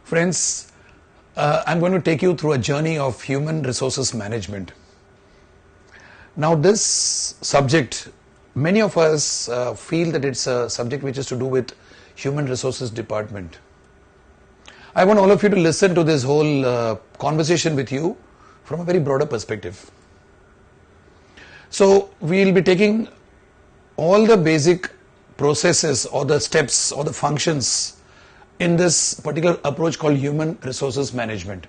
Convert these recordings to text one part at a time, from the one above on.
Friends, I'm going to take you through a journey of human resources management. Now this subject, many of us feel that it's a subject which is to do with human resources department. I want all of you to listen to this whole conversation with you from a very broader perspective. So we'll be taking all the basic processes or the steps or the functions in this particular approach called human resources management.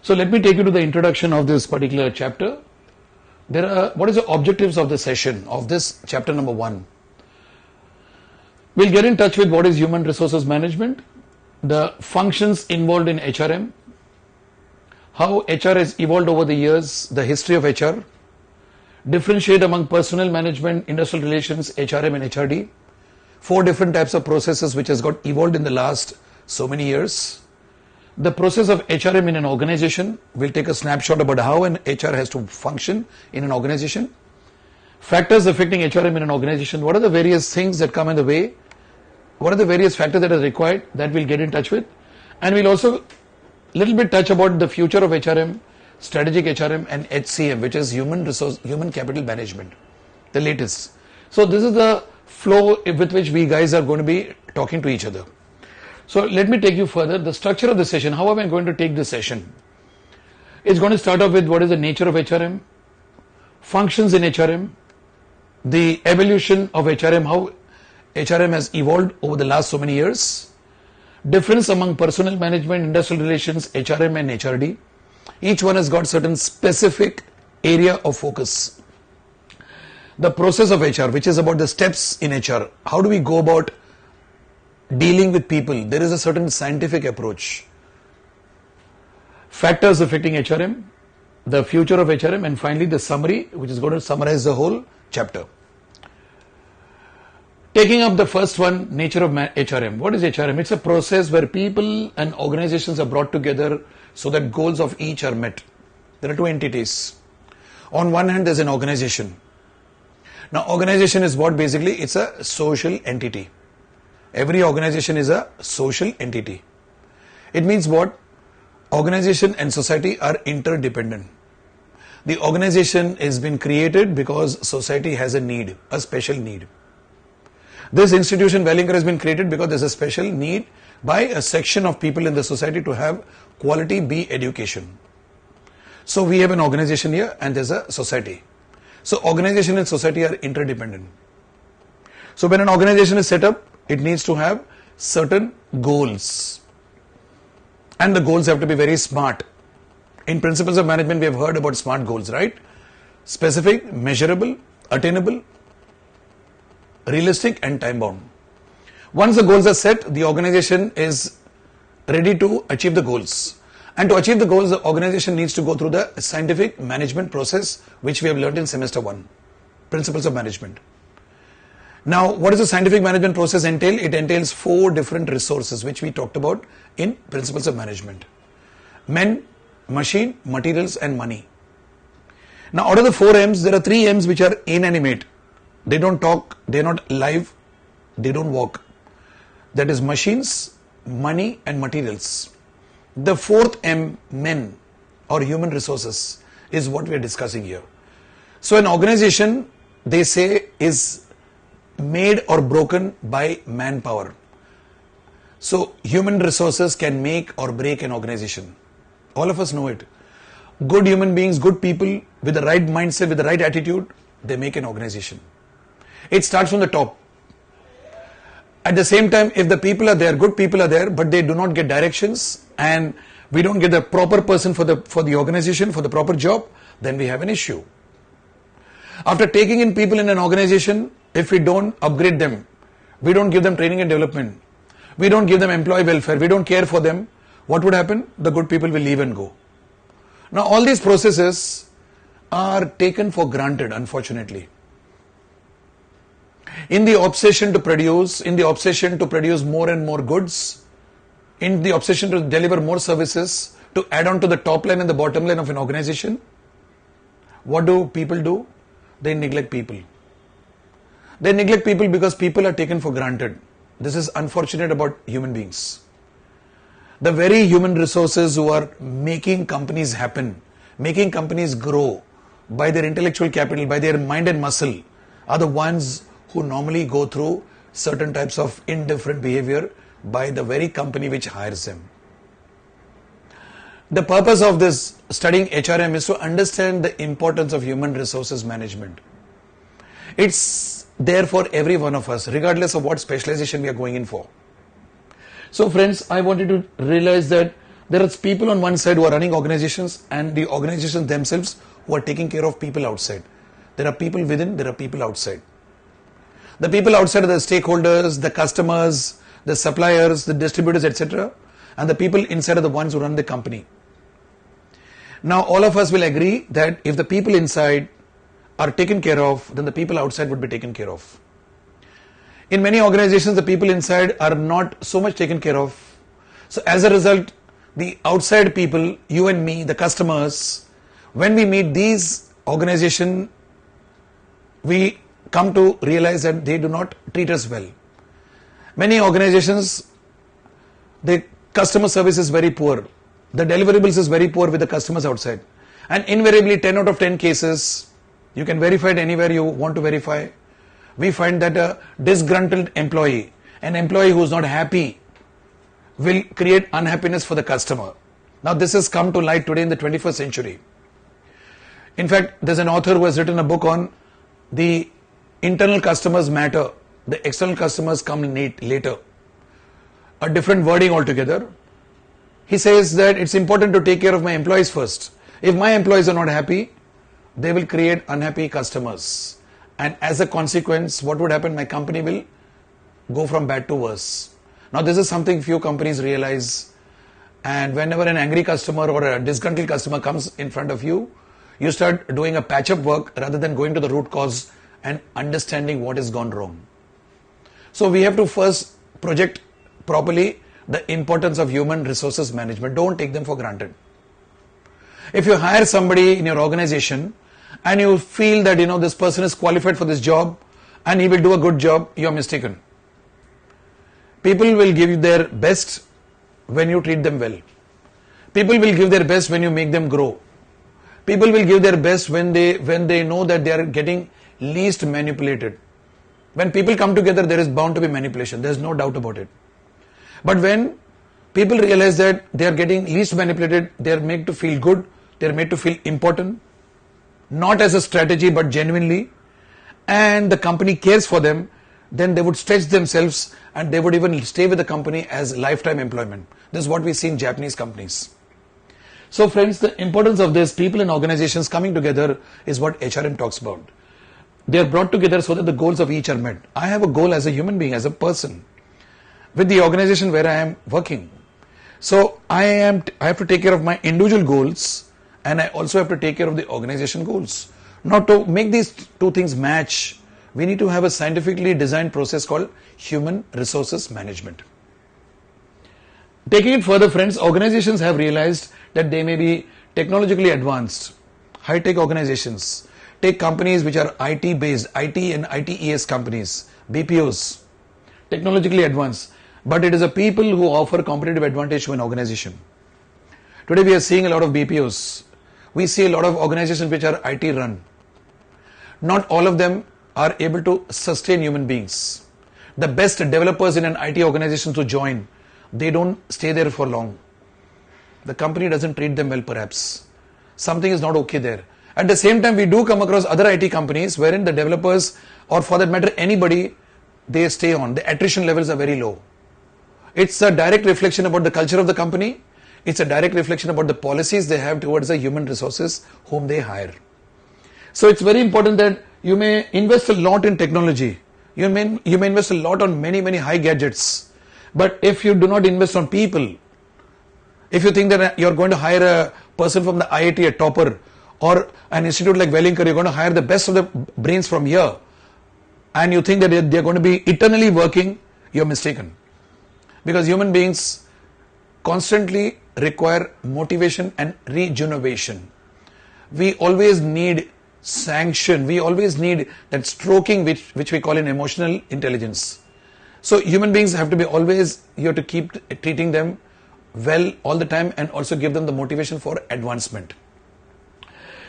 So let me take you to the introduction of this particular chapter. What is the objectives of the session of this chapter number 1? We'll get in touch with what is human resources management, the functions involved in HRM, how HR has evolved over the years, the history of HR, differentiate among personnel management, industrial relations, HRM and HRD, 4 different types of processes which has got evolved in the last so many years. The process of HRM in an organization, we'll take a snapshot about how an HR has to function in an organization. Factors affecting HRM in an organization, what are the various things that come in the way, what are the various factors that are required, that we'll get in touch with. And we'll also little bit touch about the future of HRM, strategic HRM and HCM, which is human capital management, the latest. So this is the flow with which we guys are going to be talking to each other. So let me take you further. The structure of the session, how am I going to take this session? It's going to start off with what is the nature of HRM, functions in HRM, the evolution of HRM, how HRM has evolved over the last so many years, difference among personnel management, industrial relations, HRM and HRD. Each one has got certain specific area of focus. The process of HR, which is about the steps in HR. How do we go about dealing with people? There is a certain scientific approach. Factors affecting HRM, the future of HRM, and finally the summary, which is going to summarize the whole chapter. Taking up the first one, nature of HRM. What is HRM? It's a process where people and organizations are brought together so that goals of each are met. There are 2 entities. On one hand, there's an organization. Now, organization is what basically? It's a social entity. Every organization is a social entity. It means what? Organization and society are interdependent. The organization has been created because society has a need, a special need. This institution, Wellinger, has been created because there's a special need by a section of people in the society to have quality B education. So we have an organization here and there's a society. So organization and society are interdependent. So when an organization is set up, it needs to have certain goals. And the goals have to be very smart. In principles of management, we have heard about SMART goals, right? Specific, measurable, attainable, realistic and time bound. Once the goals are set, the organization is ready to achieve the goals. And to achieve the goals, the organization needs to go through the scientific management process, which we have learned in semester 1, principles of management. Now, what does the scientific management process entail? It entails 4 different resources, which we talked about in principles of management. Men, machine, materials and money. Now, out of the 4 M's, there are 3 M's which are inanimate. They don't talk, they're not live, they don't walk. That is machines, money and materials. The 4th M, men or human resources, is what we are discussing here. So an organization, they say, is made or broken by manpower. So human resources can make or break an organization. All of us know it. Good human beings, good people with the right mindset, with the right attitude, they make an organization. It starts from the top. At the same time, if the people are there, good people are there, but they do not get directions and we don't get the proper person for the organization, for the proper job, then we have an issue. After taking in people in an organization, if we don't upgrade them, we don't give them training and development, we don't give them employee welfare, we don't care for them, what would happen? The good people will leave and go. Now all these processes are taken for granted, unfortunately. In the obsession to produce, more and more goods, in the obsession to deliver more services, to add on to the top line and the bottom line of an organization, what do people do? They neglect people. They neglect people because people are taken for granted. This is unfortunate about human beings. The very human resources who are making companies happen, making companies grow by their intellectual capital, by their mind and muscle, are the ones who normally go through certain types of indifferent behavior by the very company which hires them. The purpose of this studying HRM is to understand the importance of human resources management. It's there for every one of us, regardless of what specialization we are going in for. So friends, I wanted to realize that there are people on one side who are running organizations and the organizations themselves who are taking care of people outside. There are people within, there are people outside. The people outside are the stakeholders, the customers, the suppliers, the distributors, etc. And the people inside are the ones who run the company. Now all of us will agree that if the people inside are taken care of, then the people outside would be taken care of. In many organizations, the people inside are not so much taken care of. So as a result, the outside people, you and me, the customers, when we meet these organizations, we come to realize that they do not treat us well. Many organizations, the customer service is very poor. The deliverables is very poor with the customers outside. And invariably 10 out of 10 cases, you can verify it anywhere you want to verify. We find that a disgruntled employee, an employee who is not happy, will create unhappiness for the customer. Now this has come to light today in the 21st century. In fact, there's an author who has written a book on the internal customers matter, the external customers come later. A different wording altogether. He says that it's important to take care of my employees first. If my employees are not happy, they will create unhappy customers. And as a consequence, what would happen? My company will go from bad to worse. Now this is something few companies realize, and whenever an angry customer or a disgruntled customer comes in front of you, you start doing a patch-up work rather than going to the root cause and understanding what has gone wrong. So we have to first project properly the importance of human resources management. Don't take them for granted. If you hire somebody in your organization and you feel that this person is qualified for this job and he will do a good job, you are mistaken. People will give you their best when you treat them well. People will give their best when you make them grow. People will give their best when they know that they are getting least manipulated. When people come together, there is bound to be manipulation. There is no doubt about it. But when people realize that they are getting least manipulated, they are made to feel good, they are made to feel important, not as a strategy but genuinely, and the company cares for them, then they would stretch themselves and they would even stay with the company as lifetime employment. This is what we see in Japanese companies. So friends, the importance of this, people and organizations coming together, is what HRM talks about. They are brought together so that the goals of each are met. I have a goal as a human being, as a person, with the organization where I am working. So I have to take care of my individual goals, and I also have to take care of the organization goals. Now to make these two things match, we need to have a scientifically designed process called human resources management. Taking it further, friends, organizations have realized that they may be technologically advanced, high-tech organizations. Take companies which are IT based, IT and ITES companies, BPOs, technologically advanced, but it is the people who offer competitive advantage to an organization. Today we are seeing a lot of BPOs. We see a lot of organizations which are IT run. Not all of them are able to sustain human beings. The best developers in an IT organization to join, they don't stay there for long. The company doesn't treat them well perhaps. Something is not okay there. At the same time, we do come across other IT companies wherein the developers, or for that matter anybody, they stay on. The attrition levels are very low. It's a direct reflection about the culture of the company. It's a direct reflection about the policies they have towards the human resources whom they hire. So it's very important that you may invest a lot in technology. You may invest a lot on many high gadgets. But if you do not invest on people, if you think that you're going to hire a person from the IIT, a topper, or an institute like Wellinger, you're going to hire the best of the brains from here, and you think that they're going to be eternally working, you're mistaken. Because human beings constantly require motivation and rejuvenation. We always need sanction. We always need that stroking which we call an emotional intelligence. So human beings have to be always, you have to keep treating them well all the time and also give them the motivation for advancement.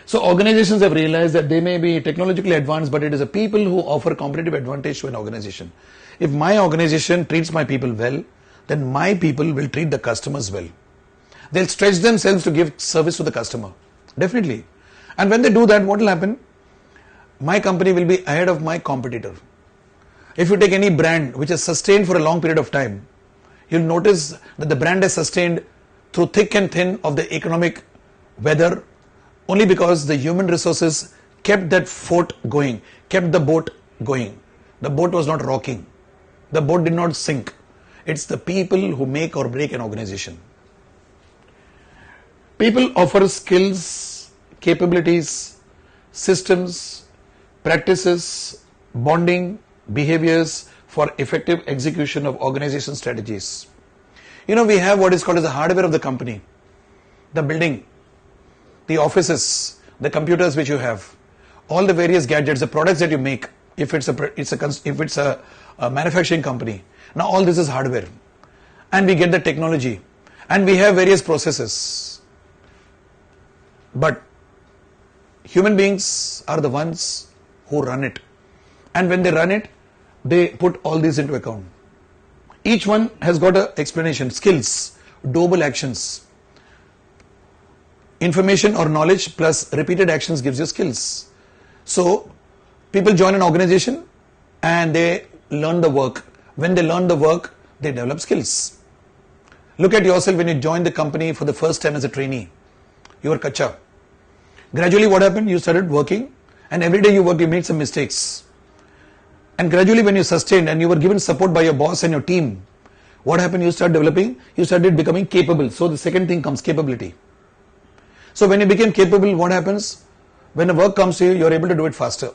So organizations have realized that they may be technologically advanced, but it is the people who offer competitive advantage to an organization. If my organization treats my people well, then my people will treat the customers well. They'll stretch themselves to give service to the customer. Definitely. And when they do that, what will happen? My company will be ahead of my competitor. If you take any brand which is sustained for a long period of time, you'll notice that the brand is sustained through thick and thin of the economic weather, only because the human resources kept that fort going, kept the boat going. The boat was not rocking. The boat did not sink. It's the people who make or break an organization. People offer skills, capabilities, systems, practices, bonding, behaviors for effective execution of organization strategies. We have what is called as the hardware of the company, the building, the offices, the computers which you have, all the various gadgets, the products that you make. If it's a manufacturing company, now all this is hardware, and we get the technology, and we have various processes. But human beings are the ones who run it, and when they run it, they put all these into account. Each one has got an explanation, skills, doable actions. Information or knowledge plus repeated actions gives you skills. So people join an organization and they learn the work. When they learn the work, they develop skills. Look at yourself when you join the company for the first time as a trainee. You were kacha. Gradually what happened? You started working, and every day you worked, you made some mistakes. And gradually when you sustained and you were given support by your boss and your team, what happened? You started becoming capable. So the second thing comes, capability. So when you became capable, what happens? When the work comes to you, you are able to do it faster.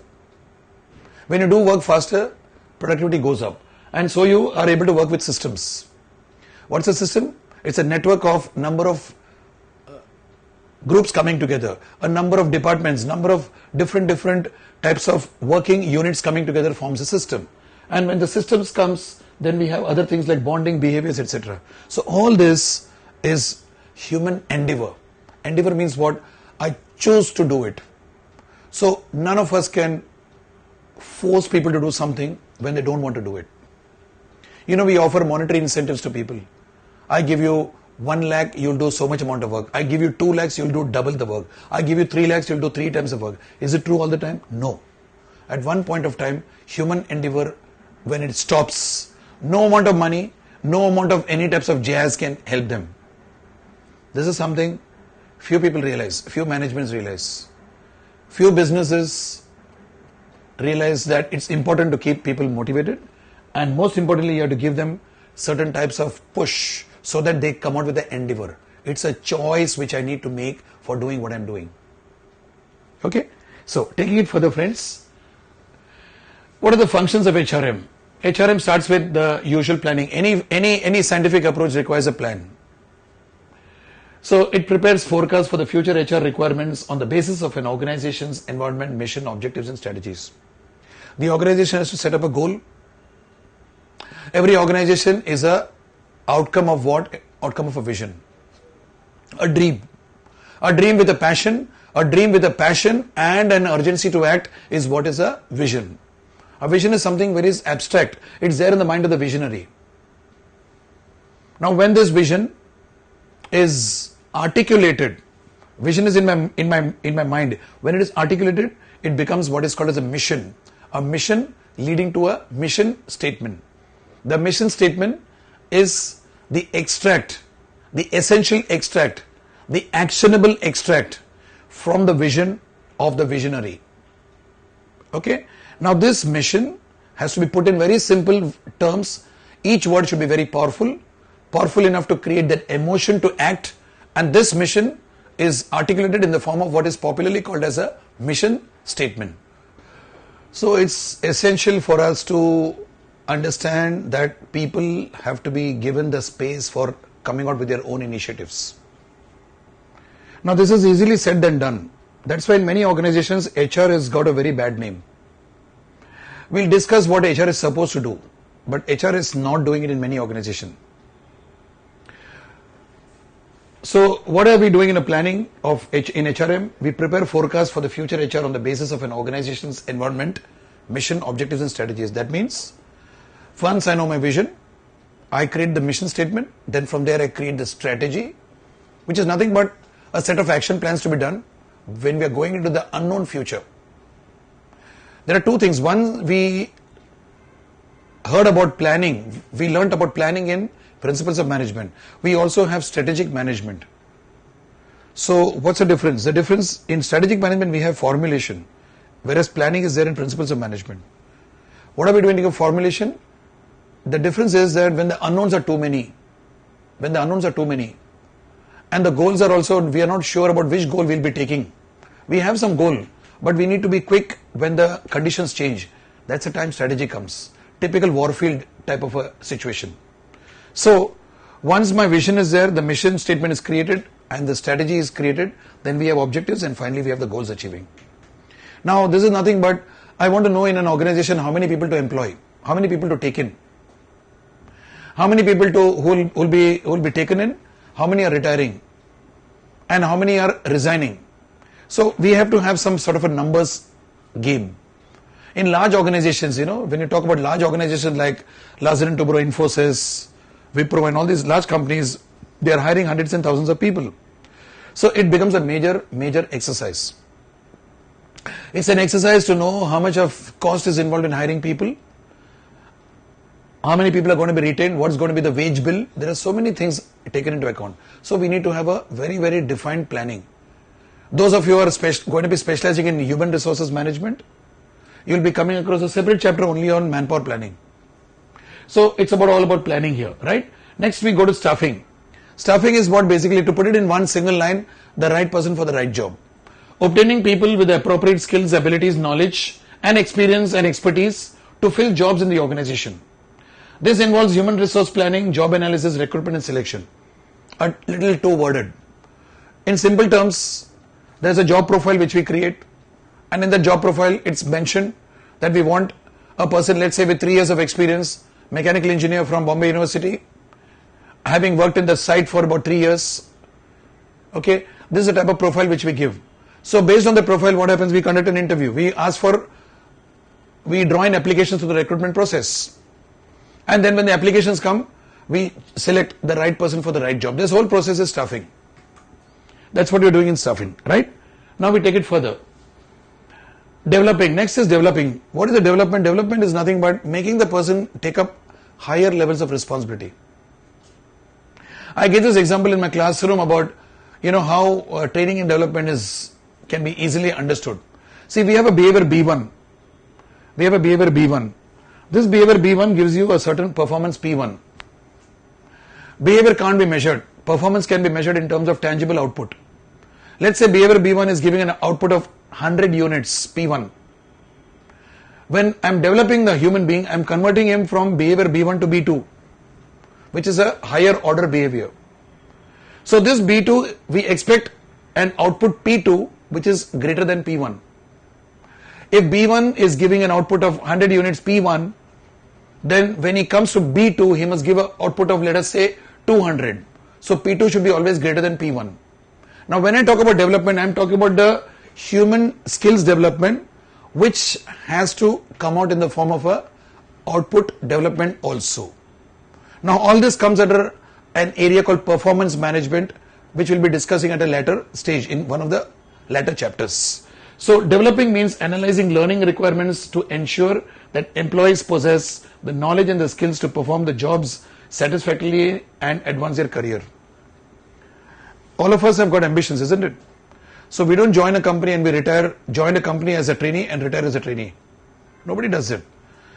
When you do work faster, productivity goes up. And so you are able to work with systems. What's a system? It's a network of number of groups coming together, a number of departments, number of different types of working units coming together forms a system. And when the systems comes, then we have other things like bonding, behaviors, etc. So all this is human endeavor. Endeavor means what? I choose to do it. So none of us can force people to do something when they don't want to do it. We offer monetary incentives to people. I give you 1 lakh, you'll do so much amount of work. I give you 2 lakhs, you'll do double the work. I give you 3 lakhs, you'll do 3 times the work. Is it true all the time? No. At one point of time, human endeavor, when it stops, no amount of money, no amount of any types of jazz can help them. This is something few people realize, few managements realize. Few businesses realize that it's important to keep people motivated, and most importantly, you have to give them certain types of push so that they come out with the endeavor. It's a choice which I need to make for doing what I'm doing. Okay? So, taking it further, friends, what are the functions of HRM? HRM starts with the usual planning. Any scientific approach requires a plan. So it prepares forecasts for the future HR requirements on the basis of an organization's environment, mission, objectives and strategies. The organization has to set up a goal. Every organization is a outcome of what? Outcome of a vision. A dream. A dream with a passion. A dream with a passion and an urgency to act is what is a vision. A vision is something very abstract. It's there in the mind of the visionary. Now when this vision is articulated, vision is in my mind. When it is articulated, it becomes what is called as a mission. A mission leading to a mission statement. The mission statement is the extract, the essential extract, the actionable extract from the vision of the visionary. Okay? Now this mission has to be put in very simple terms. Each word should be very powerful enough to create that emotion to act, and this mission is articulated in the form of what is popularly called as a mission statement. So it's essential for us to understand that people have to be given the space for coming out with their own initiatives. Now this is easily said than done. That's why in many organizations HR has got a very bad name. We'll discuss what HR is supposed to do, but HR is not doing it in many organizations. So what are we doing in a planning in HRM? We prepare forecasts for the future HR on the basis of an organization's environment, mission, objectives and strategies. That means once I know my vision, I create the mission statement, then from there I create the strategy, which is nothing but a set of action plans to be done when we are going into the unknown future. There are two things. One, we heard about planning. We learnt about planning in principles of management. We also have strategic management. So what's the difference? The difference in strategic management, we have formulation, whereas planning is there in principles of management. What are we doing in formulation? The difference is that when the unknowns are too many, and the goals are also, we are not sure about which goal we'll be taking. We have some goal, but we need to be quick when the conditions change. That's the time strategy comes. Typical Warfield type of a situation. So once my vision is there, the mission statement is created and the strategy is created, then we have objectives and finally we have the goals achieving. Now this is nothing but I want to know in an organization how many people to employ, how many people to take in, how many people who will be taken in, how many are retiring and how many are resigning. So we have to have some sort of a numbers game. In large organizations, when you talk about large organizations like Lazarus Tobacco, Infosys, Wipro and all these large companies, they are hiring hundreds and thousands of people. So it becomes a major exercise. It's an exercise to know how much of cost is involved in hiring people, how many people are going to be retained, what's going to be the wage bill. There are so many things taken into account. So we need to have a very defined planning. Those of you who are going to be specializing in human resources management, you will be coming across a separate chapter only on manpower planning. So it's all about planning here, right? Next we go to staffing. Staffing is what basically, to put it in one single line, the right person for the right job. Obtaining people with the appropriate skills, abilities, knowledge and experience and expertise to fill jobs in the organization. This involves human resource planning, job analysis, recruitment and selection. A little too worded. In simple terms, there's a job profile which we create, and in the job profile it's mentioned that we want a person, let's say with 3 years of experience, mechanical engineer from Bombay University, having worked in the site for about 3 years. Okay, this is the type of profile which we give. So based on the profile, what happens? We conduct an interview. We draw in applications to the recruitment process. And then when the applications come, we select the right person for the right job. This whole process is staffing. That's what you're doing in staffing, right? Now we take it further. Developing. Next is developing. What is the development? Development is nothing but making the person take up higher levels of responsibility. I gave this example in my classroom about how training and development can be easily understood. See, we have a behavior B1. This behavior B1 gives you a certain performance P1. Behavior can't be measured. Performance can be measured in terms of tangible output. Let's say behavior B1 is giving an output of 100 units P1. When I'm developing the human being, I'm converting him from behavior B1 to B2, which is a higher order behavior. So this B2, we expect an output P2 which is greater than P1. If B1 is giving an output of 100 units P1, then when he comes to B2, he must give an output of, let us say, 200. So P2 should be always greater than P1. Now when I talk about development, I am talking about the human skills development, which has to come out in the form of a output development also. Now all this comes under an area called performance management, which we'll be discussing at a later stage in one of the later chapters. So developing means analyzing learning requirements to ensure that employees possess the knowledge and the skills to perform the jobs satisfactorily and advance their career. All of us have got ambitions, isn't it? So we don't join a company and we join a company as a trainee and retire as a trainee. Nobody does it.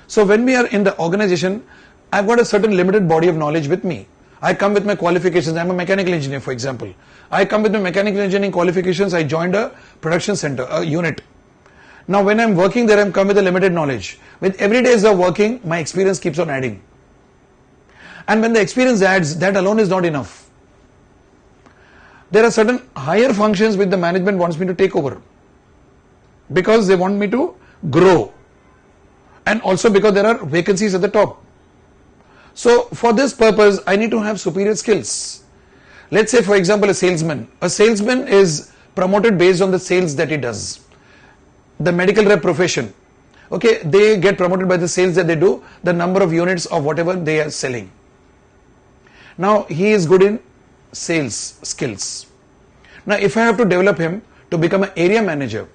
So when we are in the organization, I've got a certain limited body of knowledge with me. I come with my qualifications. I'm a mechanical engineer, for example. I come with my mechanical engineering qualifications. I joined a production center, a unit. Now when I'm working there, I'm come with a limited knowledge. With every days of working, my experience keeps on adding. And when the experience adds, that alone is not enough. There are certain higher functions which the management wants me to take over, because they want me to grow, and also because there are vacancies at the top. So for this purpose, I need to have superior skills. Let's say, for example, a salesman. A salesman is promoted based on the sales that he does. The medical rep profession, okay, they get promoted by the sales that they do, the number of units of whatever they are selling. Now, he is good in sales skills. Now, if I have to develop him to become an area manager,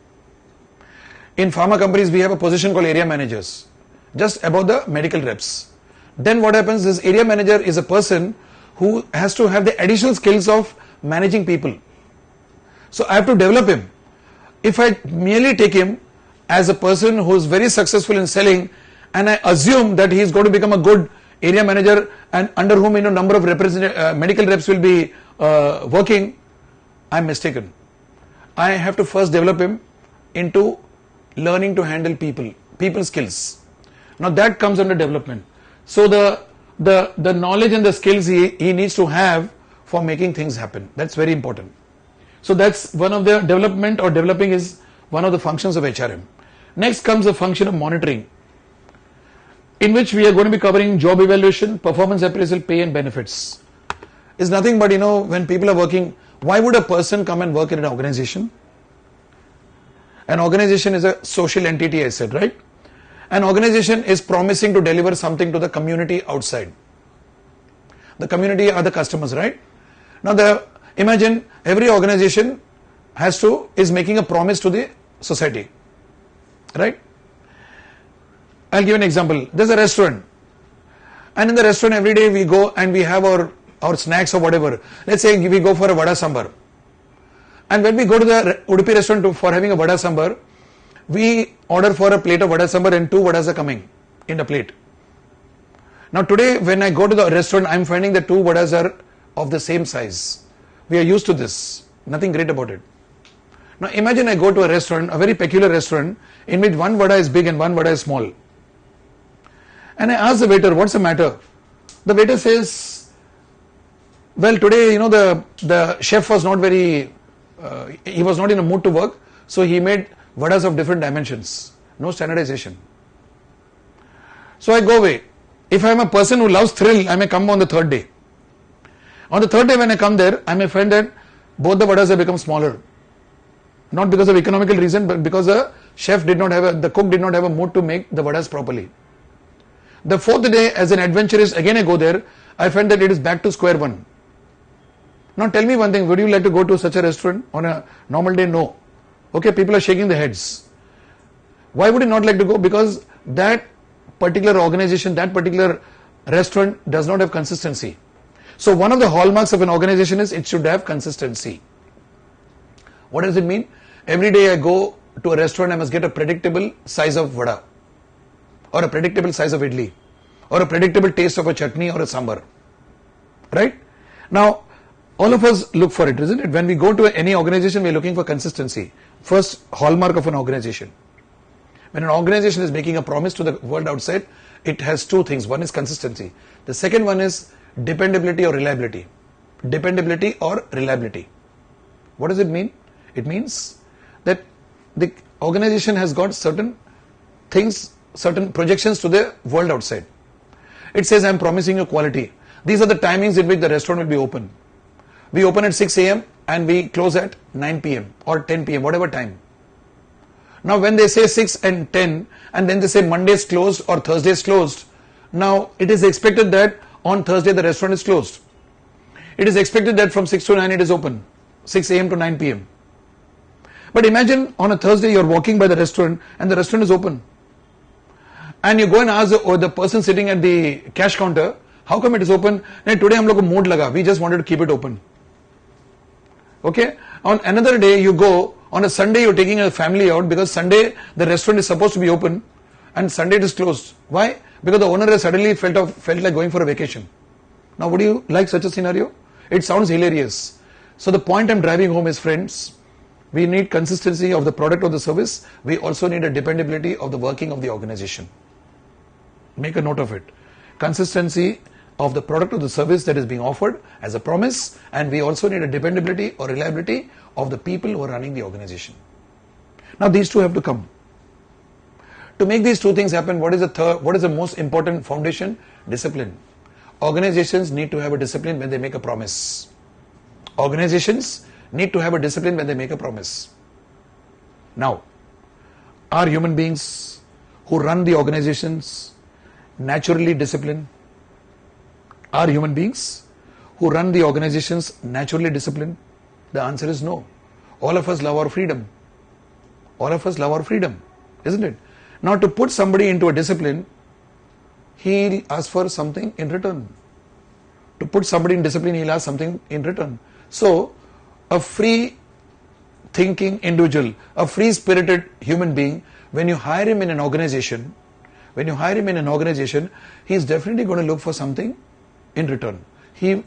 in pharma companies, we have a position called area managers, just above the medical reps. Then what happens is area manager is a person who has to have the additional skills of managing people. So I have to develop him. If I merely take him as a person who is very successful in selling and I assume that he is going to become a good area manager and under whom number of medical reps will be working, I am mistaken. I have to first develop him into learning to handle people skills. Now that comes under development. So the knowledge and the skills he needs to have for making things happen. That's very important. So that's one of the development or developing is one of the functions of HRM. Next comes the function of monitoring, in which we are going to be covering job evaluation, performance appraisal, pay and benefits. It's nothing but, when people are working, why would a person come and work in an organization? An organization is a social entity, I said, right? An organization is promising to deliver something to the community outside. The community are the customers, right? Now imagine every organization is making a promise to the society, right? I'll give an example. There's a restaurant, and in the restaurant every day we go and we have our snacks or whatever. Let's say we go for a vada sambar, and when we go to the Udupi restaurant for having a vada sambar, we order for a plate of vada sambar and 2 vadas are coming in a plate. Now today when I go to the restaurant, I'm finding that 2 vadas are of the same size. We are used to this, nothing great about it. Now imagine I go to a restaurant, a very peculiar restaurant, in which 1 vada is big and 1 vada is small. And I ask the waiter, what's the matter? The waiter says, well, today, the chef was not he was not in a mood to work, so he made vadas of different dimensions. No standardization. So I go away. If I am a person who loves thrill, I may come on the 3rd day. On the 3rd day when I come there, I may find that both the vadas have become smaller. Not because of economical reason, but because the cook did not have a mood to make the vadas properly. The 4th day, as an adventurist, again I go there, I find that it is back to square one. Now tell me one thing, would you like to go to such a restaurant on a normal day? No. Okay, people are shaking their heads. Why would you not like to go? Because that particular organization, that particular restaurant does not have consistency. So one of the hallmarks of an organization is it should have consistency. What does it mean? Every day I go to a restaurant, I must get a predictable size of vada, or a predictable size of idli, or a predictable taste of a chutney or a sambar. Right? Now, all of us look for it, isn't it? When we go to any organization, we are looking for consistency. First hallmark of an organization. When an organization is making a promise to the world outside, it has 2 things. One is consistency. The second one is dependability or reliability. Dependability or reliability. What does it mean? It means that the organization has got certain things, certain projections to the world outside. It says, I'm promising you quality. These are the timings in which the restaurant will be open. We open at 6 a.m. and we close at 9 p.m. or 10 p.m., whatever time. Now when they say 6 and 10 and then they say Monday is closed or Thursday is closed, now it is expected that on Thursday the restaurant is closed. It is expected that from 6 to 9 it is open, 6 a.m. to 9 p.m. But imagine on a Thursday you are walking by the restaurant and the restaurant is open. And you go and ask the person sitting at the cash counter, how come it is open? And today hum log ko mood laga, we just wanted to keep it open. Okay? On another day you go, on a Sunday you're taking a family out because Sunday the restaurant is supposed to be open and Sunday it is closed. Why? Because the owner has suddenly felt like going for a vacation. Now would you like such a scenario? It sounds hilarious. So the point I'm driving home is, friends, we need consistency of the product or the service. We also need a dependability of the working of the organization. Make a note of it. Consistency of the product or the service that is being offered as a promise, and we also need a dependability or reliability of the people who are running the organization. Now these two have to come. To make these 2 things happen, what is the most important foundation? Discipline. Organizations need to have a discipline when they make a promise. organizations need to have a discipline when they make a promise. Now, are human beings who run the organizations naturally disciplined? Are human beings who run the organizations naturally disciplined? The answer is no. All of us love our freedom. All of us love our freedom, isn't it? Now, to put somebody into a discipline, he'll ask for something in return. To put somebody in discipline, he'll ask something in return. So, a free thinking individual, a free spirited human being, when you hire him in an organization, he's definitely going to look for something in return. He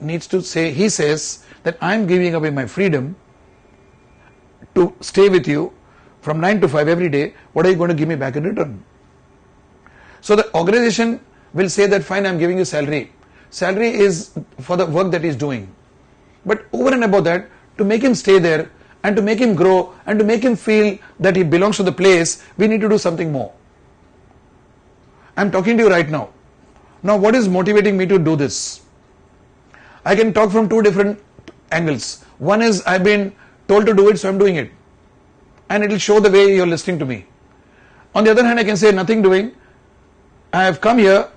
says that I'm giving away my freedom to stay with you from 9 to 5 every day. What are you going to give me back in return? So the organization will say that fine, I'm giving you salary. Salary is for the work that he's doing. But over and above that, to make him stay there and to make him grow and to make him feel that he belongs to the place, we need to do something more. I'm talking to you right now. Now, what is motivating me to do this? I can talk from two different angles. One is I've been told to do it, so I'm doing it. And it will show the way you're listening to me. On the other hand, I can say nothing doing. I have come here,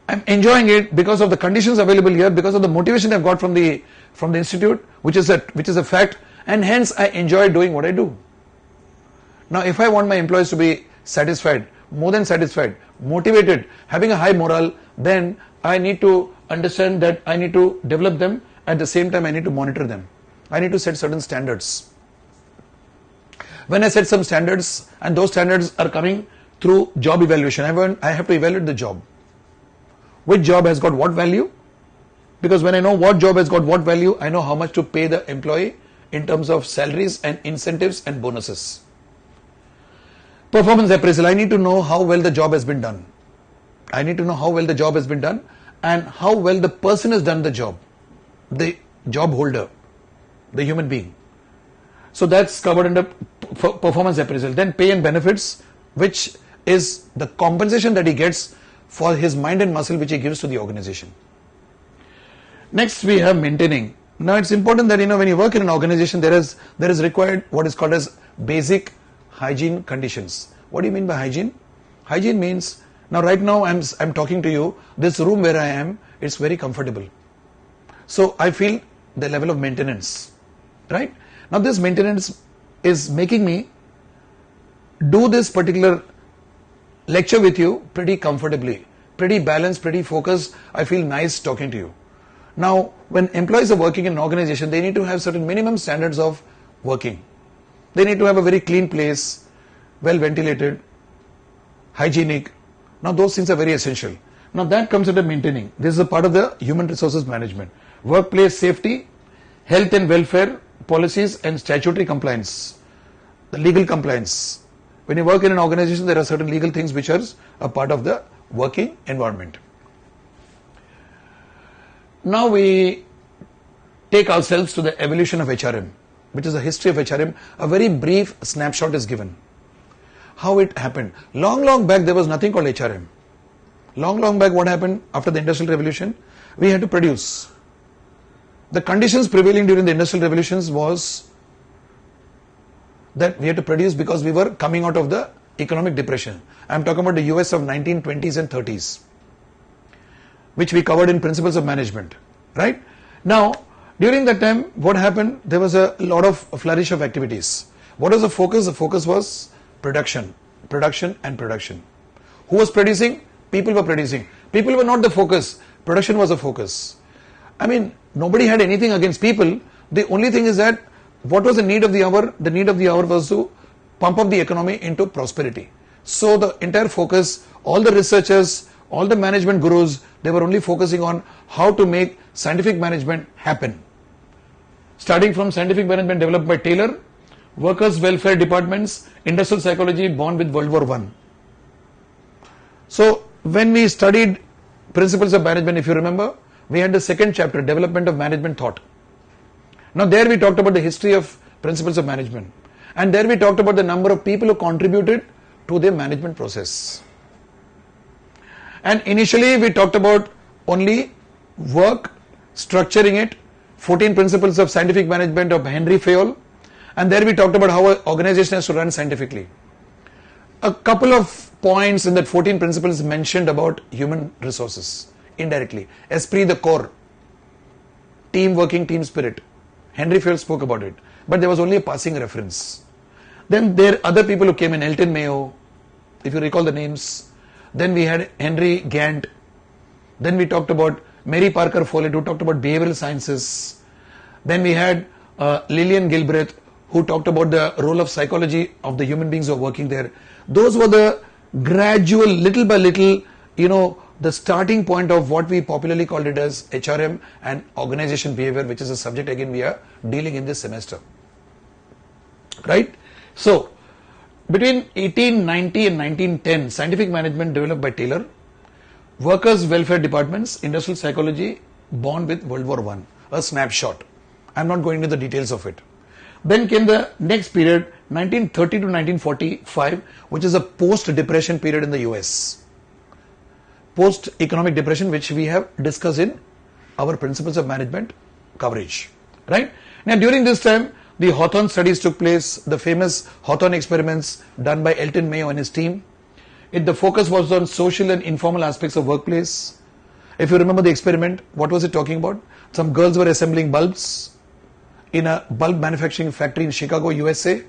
I'm enjoying it because of the conditions available here, because of the motivation I've got from the institute, which is a fact, and hence I enjoy doing what I do. Now, if I want my employees to be satisfied, more than satisfied, motivated, having a high morale, then I need to understand that I need to develop them. At the same time, I need to monitor them. I need to set certain standards. When I set some standards, and those standards are coming through job evaluation, I have to evaluate the job. Which job has got what value? Because when I know what job has got what value, I know how much to pay the employee in terms of salaries and incentives and bonuses. Performance appraisal, I need to know how well the job has been done. I need to know how well the job has been done and how well the person has done the job, the job holder, the human being. So that's covered under performance appraisal. Then pay and benefits, which is the compensation that he gets for his mind and muscle which he gives to the organization. Next we have maintaining. Now it's important that when you work in an organization, there is required what is called as basic hygiene conditions. What do you mean by hygiene? Hygiene means, now right now I'm talking to you, this room where I am, it's very comfortable. So I feel the level of maintenance, right? Now this maintenance is making me do this particular lecture with you pretty comfortably, pretty balanced, pretty focused. I feel nice talking to you. Now, when employees are working in an organization, they need to have certain minimum standards of working. They need to have a very clean place, well ventilated, hygienic. Now, those things are very essential. Now, that comes under maintaining. This is a part of the human resources management. Workplace safety, health and welfare, policies and statutory compliance, the legal compliance. When you work in an organization, there are certain legal things which are a part of the working environment. Now we take ourselves to the evolution of HRM, which is a history of HRM. A very brief snapshot is given. How it happened. Long back there was nothing called HRM. Long back, what happened after the Industrial Revolution? We had to produce. The conditions prevailing during the Industrial Revolutions was that we had to produce because we were coming out of the economic depression. I am talking about the US of 1920s and 30s, which we covered in Principles of Management, right? Now, during that time, what happened? There was a lot of flourish of activities. What was the focus? The focus was production. Who was producing? People were producing. People were not the focus. Production was the focus. I mean, nobody had anything against people. The only thing is that what was the need of the hour? The need of the hour was to pump up the economy into prosperity. So the entire focus, all the researchers, all the management gurus, they were only focusing on how to make scientific management happen. Starting from scientific management developed by Taylor, workers' welfare departments, industrial psychology born with World War I. So when we studied Principles of Management, if you remember, we had the second chapter, Development of Management Thought. Now there we talked about the history of Principles of Management. And there we talked about the number of people who contributed to the management process. And initially we talked about only work, structuring it, 14 Principles of Scientific Management of Henry Fayol, and there we talked about how an organization has to run scientifically. A couple of points in that 14 principles mentioned about human resources indirectly. Esprit de corps, team working, team spirit. Henry Fayol spoke about it, but there was only a passing reference. Then there are other people who came in, Elton Mayo, if you recall the names. Then we had Henry Gantt. Then we talked about Mary Parker Follett, who talked about behavioral sciences. Then we had Lillian Gilbreth, who talked about the role of psychology of the human beings who are working there. Those were the gradual, little by little, the starting point of what we popularly called it as HRM and organization behavior, which is a subject again we are dealing in this semester. Right? So, between 1890 and 1910, scientific management developed by Taylor, workers' welfare departments, industrial psychology, born with World War I, a snapshot. I am not going into the details of it. Then came the next period, 1930 to 1945, which is a post-depression period in the US. Post-economic depression, which we have discussed in our principles of management coverage. Right? Now, during this time, the Hawthorne studies took place, the famous Hawthorne experiments done by Elton Mayo and his team. The focus was on social and informal aspects of workplace. If you remember the experiment, what was it talking about? Some girls were assembling bulbs in a bulb manufacturing factory in Chicago, USA,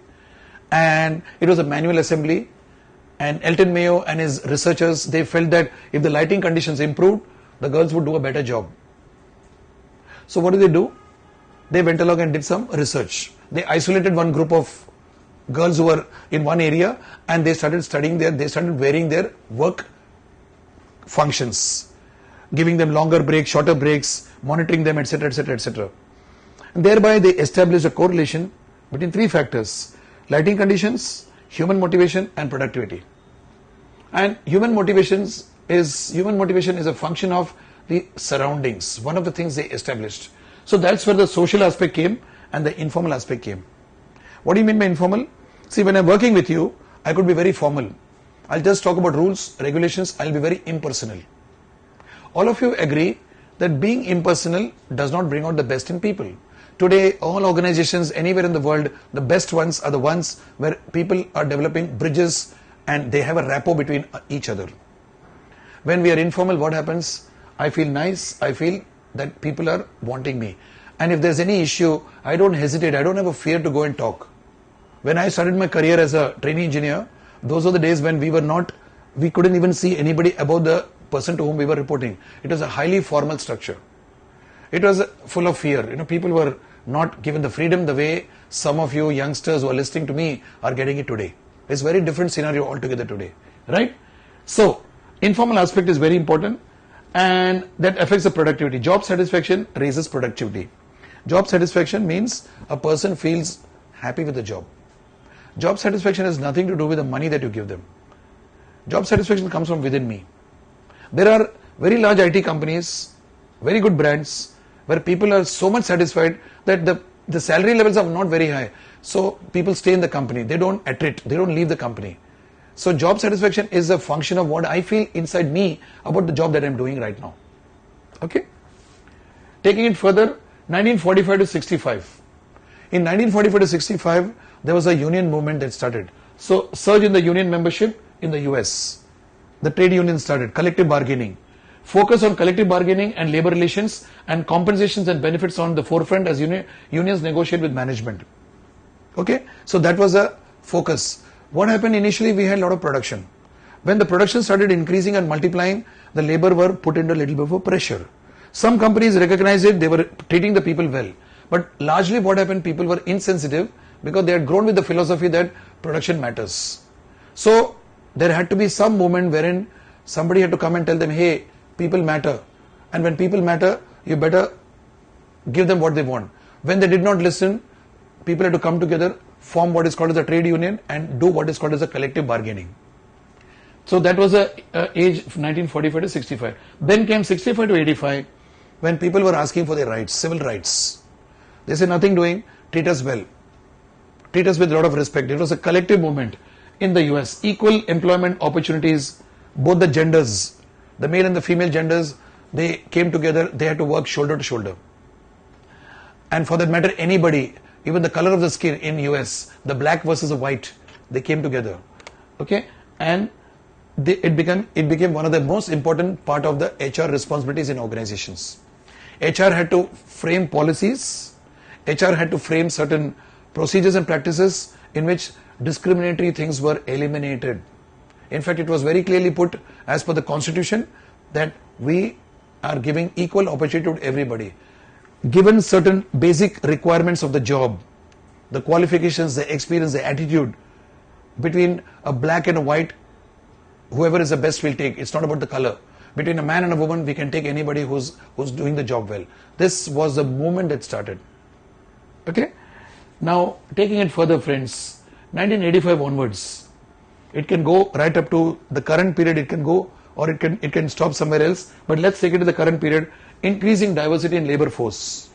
and it was a manual assembly. And Elton Mayo and his researchers, they felt that if the lighting conditions improved, the girls would do a better job. So what do? They went along and did some research. They isolated one group of girls who were in one area, and they started studying they started varying their work functions, giving them longer breaks, shorter breaks, monitoring them, etc., etc., etc. And thereby they established a correlation between three factors: lighting conditions, human motivation, and productivity. And human motivation is a function of the surroundings. One of the things they established. So that's where the social aspect came and the informal aspect came. What do you mean by informal? See, when I'm working with you, I could be very formal. I'll just talk about rules, regulations. I'll be very impersonal. All of you agree that being impersonal does not bring out the best in people. Today, all organizations anywhere in the world, the best ones are the ones where people are developing bridges and they have a rapport between each other. When we are informal, what happens? I feel nice. I feel that people are wanting me. And if there's any issue, I don't hesitate. I don't have a fear to go and talk. When I started my career as a trainee engineer, those were the days when we couldn't even see anybody above the person to whom we were reporting. It was a highly formal structure. It was full of fear. People were not given the freedom the way some of you youngsters who are listening to me are getting it today. It's a very different scenario altogether today. Right? So, informal aspect is very important, and that affects the productivity. Job satisfaction raises productivity. Job satisfaction means a person feels happy with the job. Job satisfaction has nothing to do with the money that you give them. Job satisfaction comes from within me. There are very large IT companies, very good brands, where people are so much satisfied that the salary levels are not very high. So people stay in the company. They don't attrit. They don't leave the company. So job satisfaction is a function of what I feel inside me about the job that I'm doing right now. Okay? Taking it further, 1945 to 65. In 1945 to 65, there was a union movement that started. So surge in the union membership in the US. The trade union started, collective bargaining. Focus on collective bargaining and labor relations and compensations and benefits on the forefront as unions negotiate with management. Okay? So that was a focus. What happened initially? We had a lot of production. When the production started increasing and multiplying, the labor were put under a little bit of pressure. Some companies recognized it, they were treating the people well. But largely what happened, people were insensitive because they had grown with the philosophy that production matters. So there had to be some moment wherein somebody had to come and tell them, hey, people matter. And when people matter, you better give them what they want. When they did not listen, people had to come together, form what is called as a trade union and do what is called as a collective bargaining. So that was the age of 1945 to 65. Then came 65 to 85 when people were asking for their rights, civil rights. They said nothing doing, treat us well. Treat us with a lot of respect. It was a collective movement in the US. Equal employment opportunities, both the genders, the male and the female genders, they came together, they had to work shoulder to shoulder. and for that matter anybody, even the color of the skin in US, the black versus the white, they came together, okay, and it became one of the most important part of the HR responsibilities in organizations. HR had to frame policies, HR had to frame certain procedures and practices in which discriminatory things were eliminated. In fact, it was very clearly put as per the constitution that we are giving equal opportunity to everybody. Given certain basic requirements of the job, the qualifications, the experience, the attitude, between a black and a white, whoever is the best will take. It's not about the color. Between a man and a woman, we can take anybody who's doing the job well. This was the movement that started. Okay? Now, taking it further, friends, 1985 onwards, it can go right up to the current period, it can go, or it can stop somewhere else, but let's take it to the current period. Increasing diversity in labor force.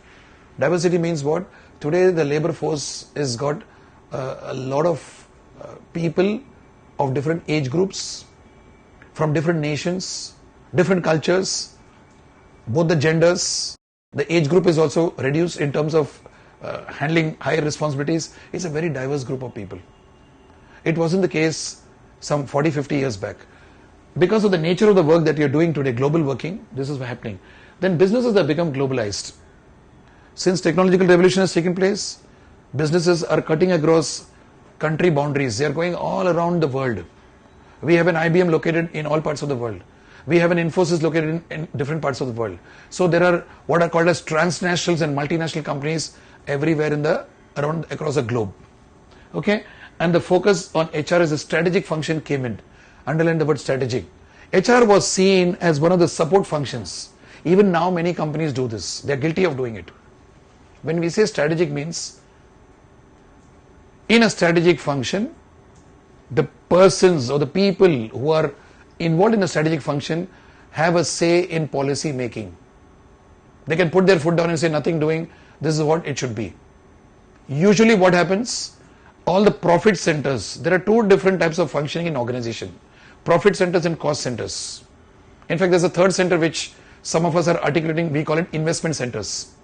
Diversity means what? Today the labor force has got a lot of people of different age groups, from different nations, different cultures, both the genders. The age group is also reduced in terms of handling higher responsibilities. It's a very diverse group of people. It wasn't the case some 40-50 years back. Because of the nature of the work that you're doing today, global working, this is happening. Then businesses have become globalized. Since technological revolution has taken place, businesses are cutting across country boundaries. They are going all around the world. We have an IBM located in all parts of the world. We have an Infosys located in different parts of the world. So there are what are called as transnationals and multinational companies everywhere across the globe. Okay? And the focus on HR as a strategic function came in. Underline the word strategic. HR was seen as one of the support functions. Even now many companies do this. They are guilty of doing it. When we say strategic means, in a strategic function, the persons or the people who are involved in a strategic function have a say in policy making. They can put their foot down and say nothing doing, this is what it should be. Usually what happens, all the profit centers, there are two different types of functioning in organization. Profit centers and cost centers. In fact, there's a third center which some of us are articulating, we call it investment centers.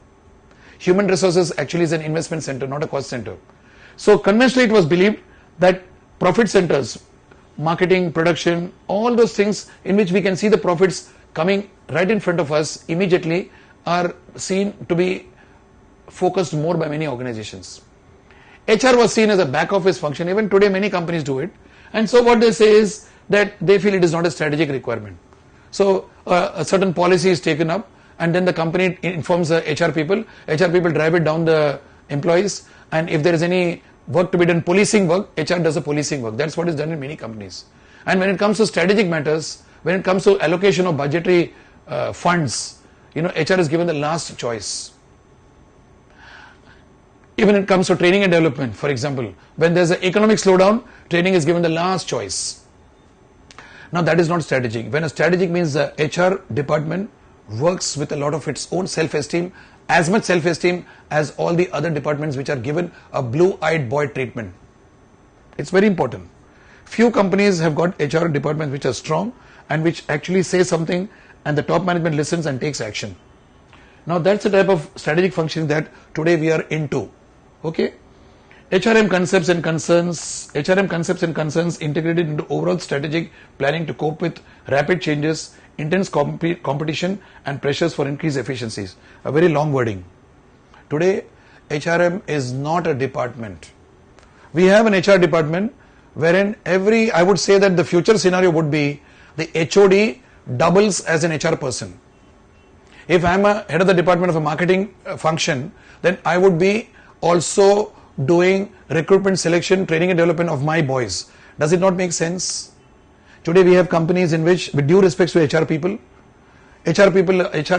Human resources actually is an investment center, not a cost center. So conventionally it was believed that profit centers, marketing, production, all those things in which we can see the profits coming right in front of us immediately are seen to be focused more by many organizations. HR was seen as a back office function. Even today many companies do it. And so what they say is that they feel it is not a strategic requirement. So a certain policy is taken up and then the company informs the HR people drive it down the employees, and if there is any work to be done, policing work, HR does the policing work. That's what is done in many companies. And when it comes to strategic matters, when it comes to allocation of budgetary funds, HR is given the last choice. Even when it comes to training and development, for example, when there's an economic slowdown, training is given the last choice. Now that is not strategic. When a strategic means the HR department works with a lot of its own self-esteem, as much self-esteem as all the other departments which are given a blue-eyed boy treatment. It's very important. Few companies have got HR departments which are strong and which actually say something and the top management listens and takes action. Now that's the type of strategic function that today we are into. Okay? HRM concepts and concerns integrated into overall strategic planning to cope with rapid changes, intense competition and pressures for increased efficiencies. A very long wording. Today, HRM is not a department. We have an HR department wherein I would say that the future scenario would be the HOD doubles as an HR person. If I am a head of the department of a marketing function, then I would be also doing recruitment, selection, training and development of my boys. Does it not make sense? Today we have companies in which, with due respect to HR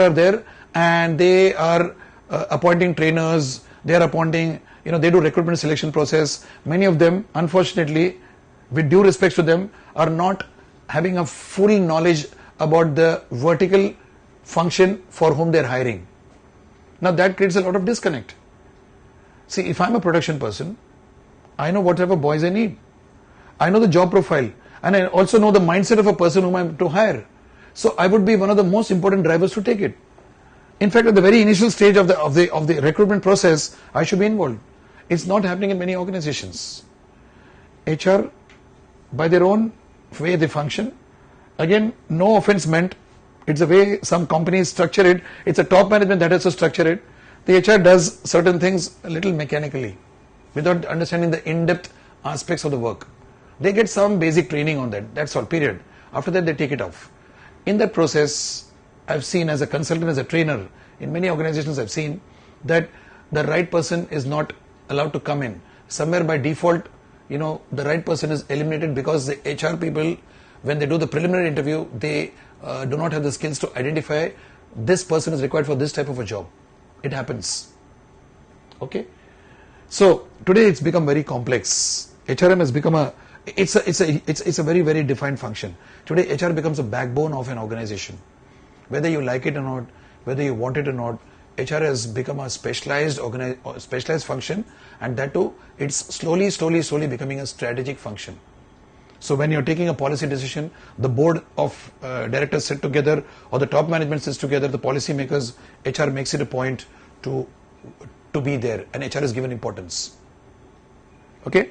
are there and they are appointing trainers, they are appointing, they do recruitment selection process. Many of them, unfortunately, with due respect to them, are not having a full knowledge about the vertical function for whom they are hiring. Now that creates a lot of disconnect. See, if I'm a production person, I know whatever boys I need. I know the job profile and I also know the mindset of a person whom I'm to hire. So I would be one of the most important drivers to take it. In fact, at the very initial stage of the recruitment process, I should be involved. It's not happening in many organizations. HR, by their own way they function, again, no offense meant, it's the way some companies structure it, it's a top management that has to structure it. The HR does certain things a little mechanically, without understanding the in-depth aspects of the work. They get some basic training on that, that's all, period. After that, they take it off. In that process, I've seen as a consultant, as a trainer, in many organizations I've seen that the right person is not allowed to come in. Somewhere by default, the right person is eliminated because the HR people, when they do the preliminary interview, they do not have the skills to identify this person is required for this type of a job. It happens. Okay. So today it's become very complex. HRM has become it's a very, very defined function. Today HR becomes a backbone of an organization. Whether you like it or not, whether you want it or not, HR has become a specialized function, and that too, it's slowly becoming a strategic function. So when you're taking a policy decision, the board of directors sit together, or the top management sits together, the policy makers, HR makes it a point to be there, and HR is given importance. Okay.